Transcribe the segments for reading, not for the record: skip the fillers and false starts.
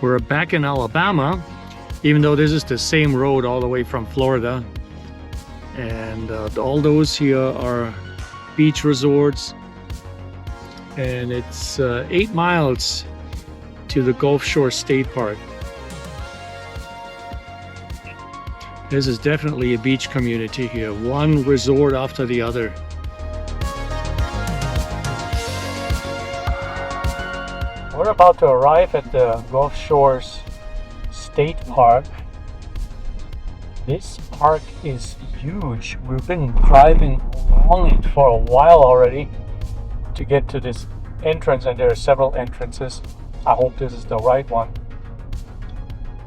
We're back in Alabama, even though this is the same road all the way from Florida. And all those here are beach resorts. And it's 8 miles to the Gulf Shore State Park. This is definitely a beach community here, one resort after the other. We're about to arrive at the Gulf Shores State Park. This park is huge. We've been driving along it for a while already to get to this entrance, and there are several entrances. I hope this is the right one.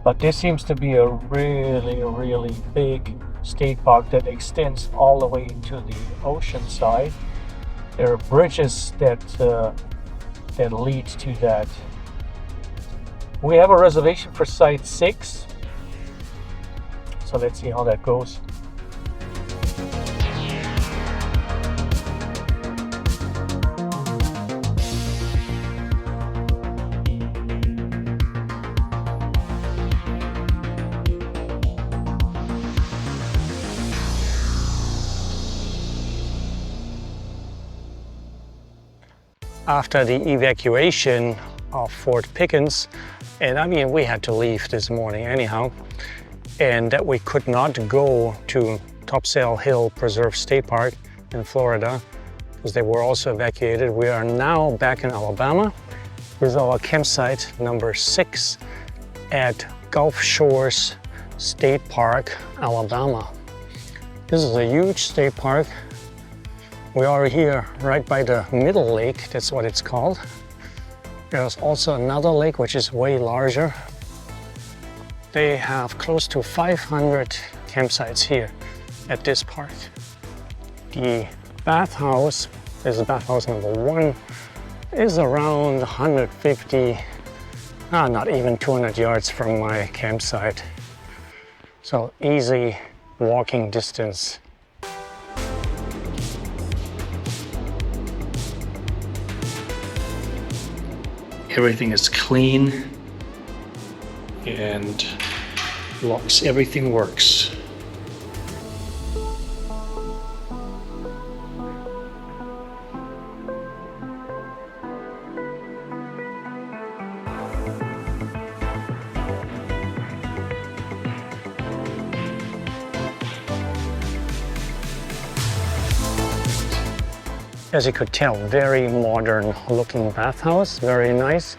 But this seems to be a really big state park that extends all the way to the ocean side. There are bridges that lead to that. We have a reservation for Site 6, so let's see how that goes. After the evacuation of Fort Pickens, and I mean we had to leave this morning anyhow, and that we could not go to Topsail Hill Preserve State Park in Florida because they were also evacuated. We are now back in Alabama with our campsite number 6 at Gulf Shores State Park, Alabama. This is a huge state park. We are here right by the middle lake, that's what it's called. There's also another lake which is way larger. They have close to 500 campsites here at this park. The bathhouse, this is bathhouse number 1, is around 150, not even 200 yards from my campsite. So easy walking distance. Everything is clean and locks, everything works. As you could tell, very modern looking bathhouse, very nice.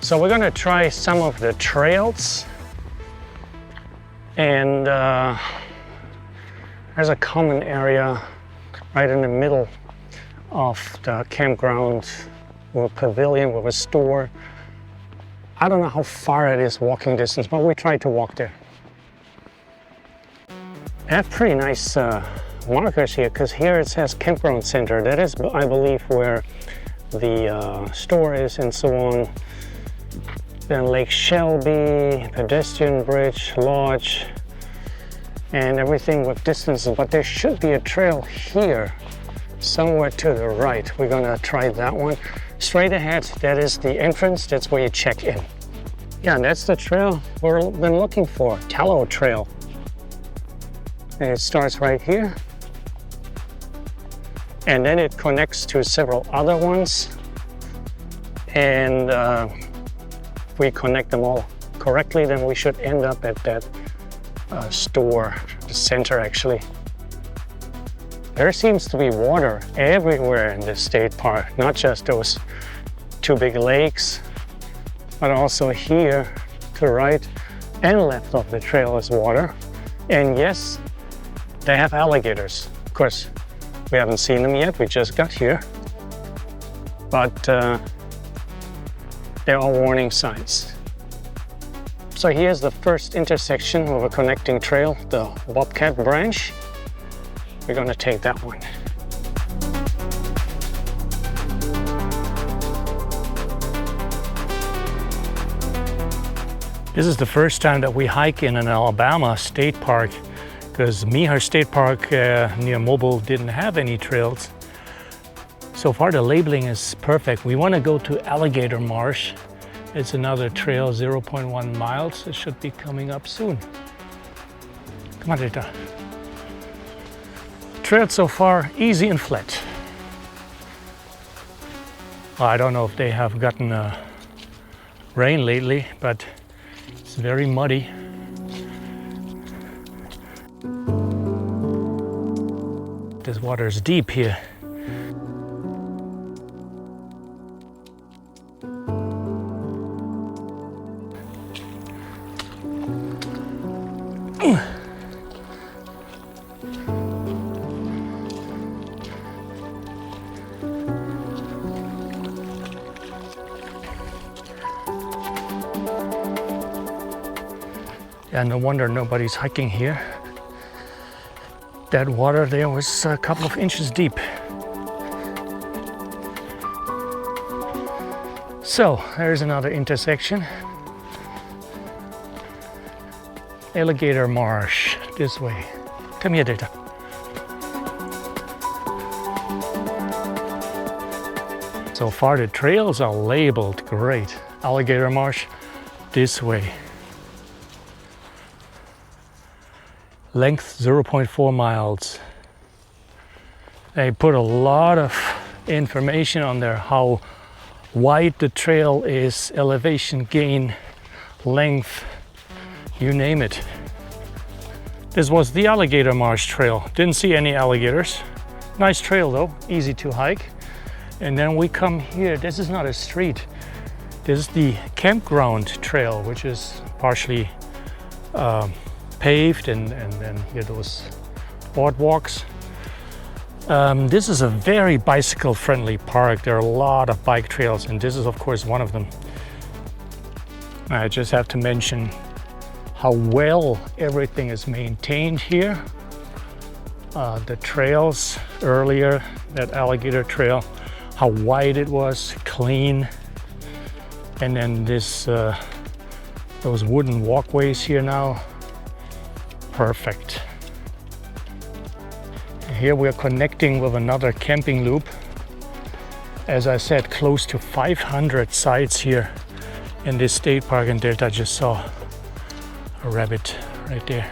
So we're gonna try some of the trails, and there's a common area right in the middle of the campground with a pavilion with a store. I don't know how far it is walking distance, but we try to walk there. They have pretty nice markers here, because here it says Campground Center. That is, I believe, where the store is and so on. Then Lake Shelby, pedestrian bridge, lodge, and everything with distances. But there should be a trail here, somewhere to the right. We're gonna try that one. Straight ahead, that is the entrance. That's where you check in. Yeah, and that's the trail we've been looking for, Tallow Trail. And it starts right here. And then it connects to several other ones. And if we connect them all correctly, then we should end up at that store, the center actually. There seems to be water everywhere in this state park, not just those 2 big lakes, but also here to the right and left of the trail is water. And yes, they have alligators. Of course, we haven't seen them yet, we just got here. But there are warning signs. So here's the first intersection of a connecting trail, the Bobcat Branch. We're gonna take that one. This is the first time that we hike in an Alabama state park, because Mihar State Park near Mobile didn't have any trails. So far the labeling is perfect. We want to go to Alligator Marsh. It's another trail, 0.1 miles. It should be coming up soon. Come on, Rita. Trail so far, easy and flat. Well, I don't know if they have gotten rain lately, but it's very muddy. This water is deep here. Yeah, no wonder nobody's hiking here. That water there was a couple of inches deep. So there's another intersection. Alligator Marsh, this way. Come here, Data. So far the trails are labeled great. Alligator Marsh, this way. Length 0.4 miles. They put a lot of information on there, how wide the trail is, elevation gain, length, you name it. This was the Alligator Marsh Trail. Didn't see any alligators. Nice trail though, easy to hike. And then we come here. This is not a street. This is the Campground Trail, which is partially paved, and then here those boardwalks. This is a very bicycle friendly park. There are a lot of bike trails, and this is of course one of them. I just have to mention how well everything is maintained here. The trails earlier, that alligator trail, how wide it was, clean. And then this those wooden walkways here now, perfect. Here we are connecting with another camping loop. As I said, close to 500 sites here in this state park, and Delta just saw a rabbit right there.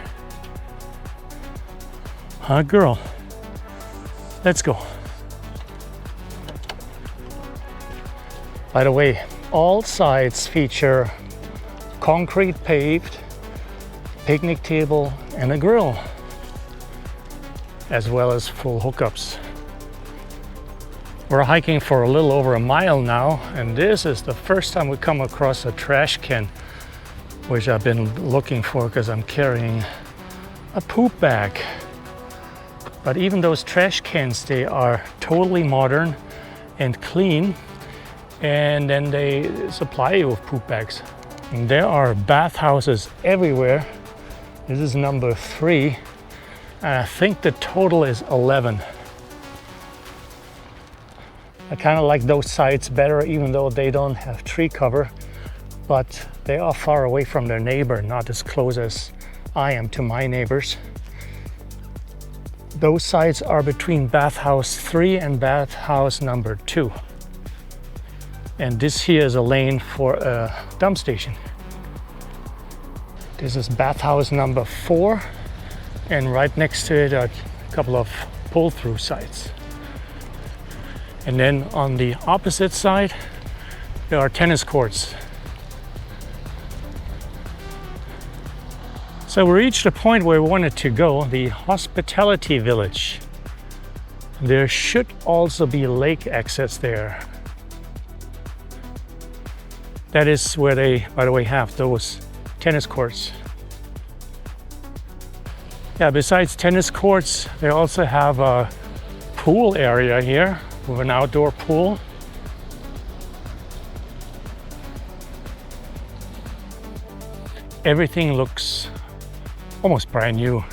Huh, girl? Let's go. By the way, all sites feature concrete paved, picnic table, and a grill, as well as full hookups. We're hiking for a little over a mile now, and this is the first time we come across a trash can, which I've been looking for because I'm carrying a poop bag. But even those trash cans, they are totally modern and clean, and then they supply you with poop bags. And there are bathhouses everywhere. This is number 3, and I think the total is 11. I kind of like those sites better, even though they don't have tree cover, but they are far away from their neighbor, not as close as I am to my neighbors. Those sites are between bathhouse 3 and bathhouse number 2. And this here is a lane for a dump station. This is bathhouse number 4, and right next to it are a couple of pull-through sites. And then on the opposite side, there are tennis courts. So we reached a point where we wanted to go, the hospitality village. There should also be lake access there. That is where they, by the way, have those tennis courts. Yeah, besides tennis courts, they also have a pool area here with an outdoor pool. Everything looks almost brand new.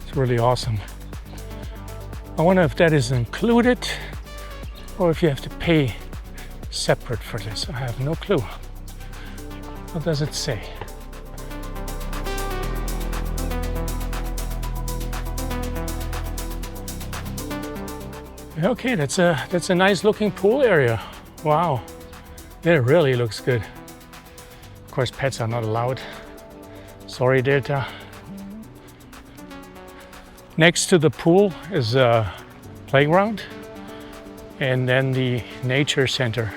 It's really awesome. I wonder if that is included or if you have to pay separate for this. I have no clue. What does it say? Okay, that's a nice looking pool area. Wow, it really looks good. Of course, pets are not allowed. Sorry, Delta. Next to the pool is a playground and then the nature center.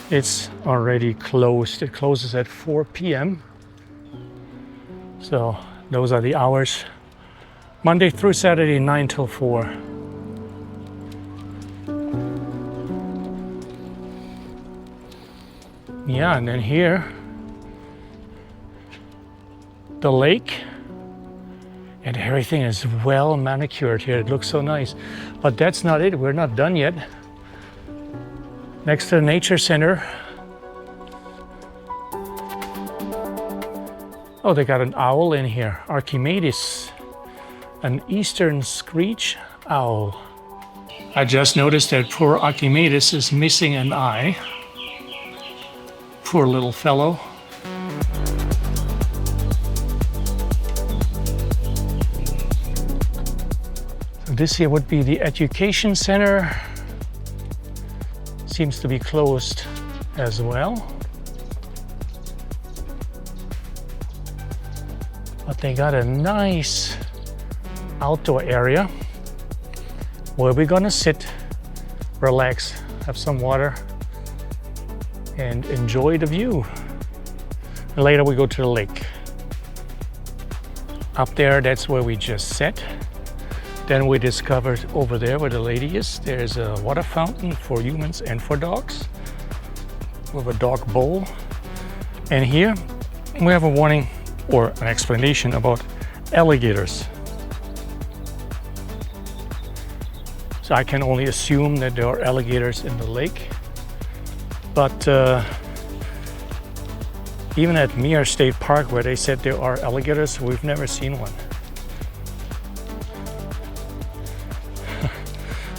It's already closed. It closes at 4 p.m. So those are the hours. Monday through Saturday, 9 till 4. Yeah, and then here, the lake, and everything is well manicured here. It looks so nice. But that's not it. We're not done yet. Next to the nature center. Oh, they got an owl in here. Archimedes, an eastern screech owl. I just noticed that poor Archimedes is missing an eye. Poor little fellow. So this here would be the education center. Seems to be closed as well. But they got a nice outdoor area where we're gonna sit, relax, have some water, and enjoy the view. And later we go to the lake. Up there, that's where we just sat. Then we discovered over there where the lady is, there's a water fountain for humans and for dogs with a dog bowl. And here we have a warning or an explanation about alligators. So I can only assume that there are alligators in the lake. But even at Muir State Park, where they said there are alligators, we've never seen one.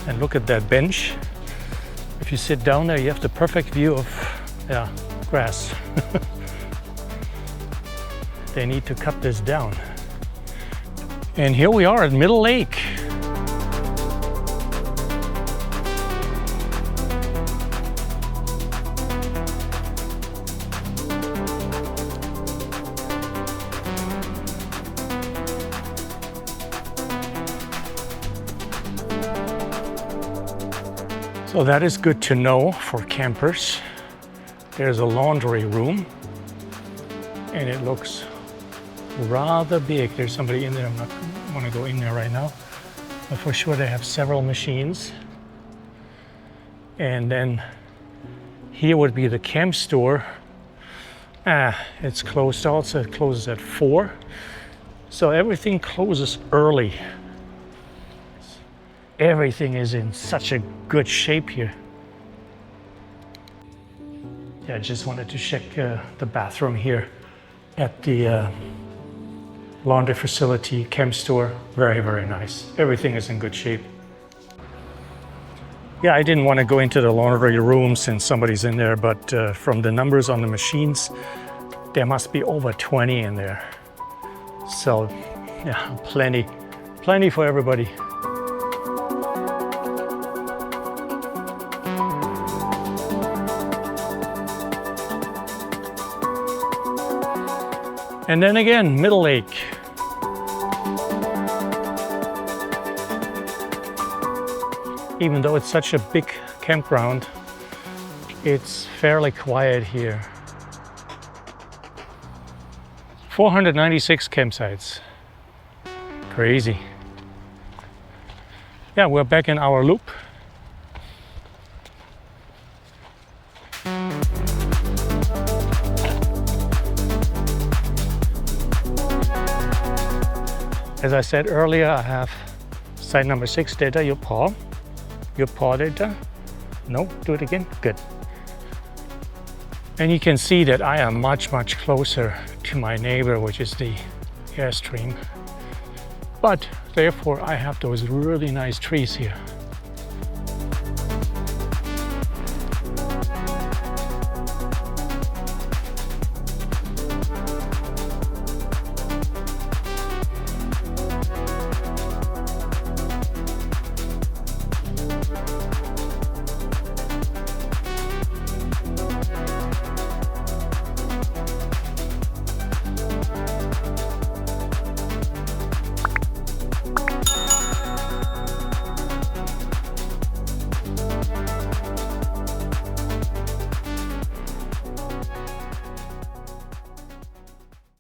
And look at that bench. If you sit down there, you have the perfect view of grass. They need to cut this down. And here we are at Middle Lake. So that is good to know for campers. There's a laundry room and it looks rather big. There's somebody in there. I'm not want to go in there right now, but for sure they have several machines. And then here would be the camp store. It's closed also. It closes at 4. So everything closes early. Everything is in such a good shape here. Yeah, I just wanted to check the bathroom here at the laundry facility, camp store. Very, very nice. Everything is in good shape. Yeah, I didn't want to go into the laundry room since somebody's in there, but from the numbers on the machines, there must be over 20 in there. So yeah, plenty for everybody. And then again, Middle Lake. Even though it's such a big campground, it's fairly quiet here. 496 campsites. Crazy. Yeah, we're back in our loop. As I said earlier, I have site number 6 data, your paw data. No, do it again, good. And you can see that I am much closer to my neighbor, which is the Airstream. But therefore I have those really nice trees here.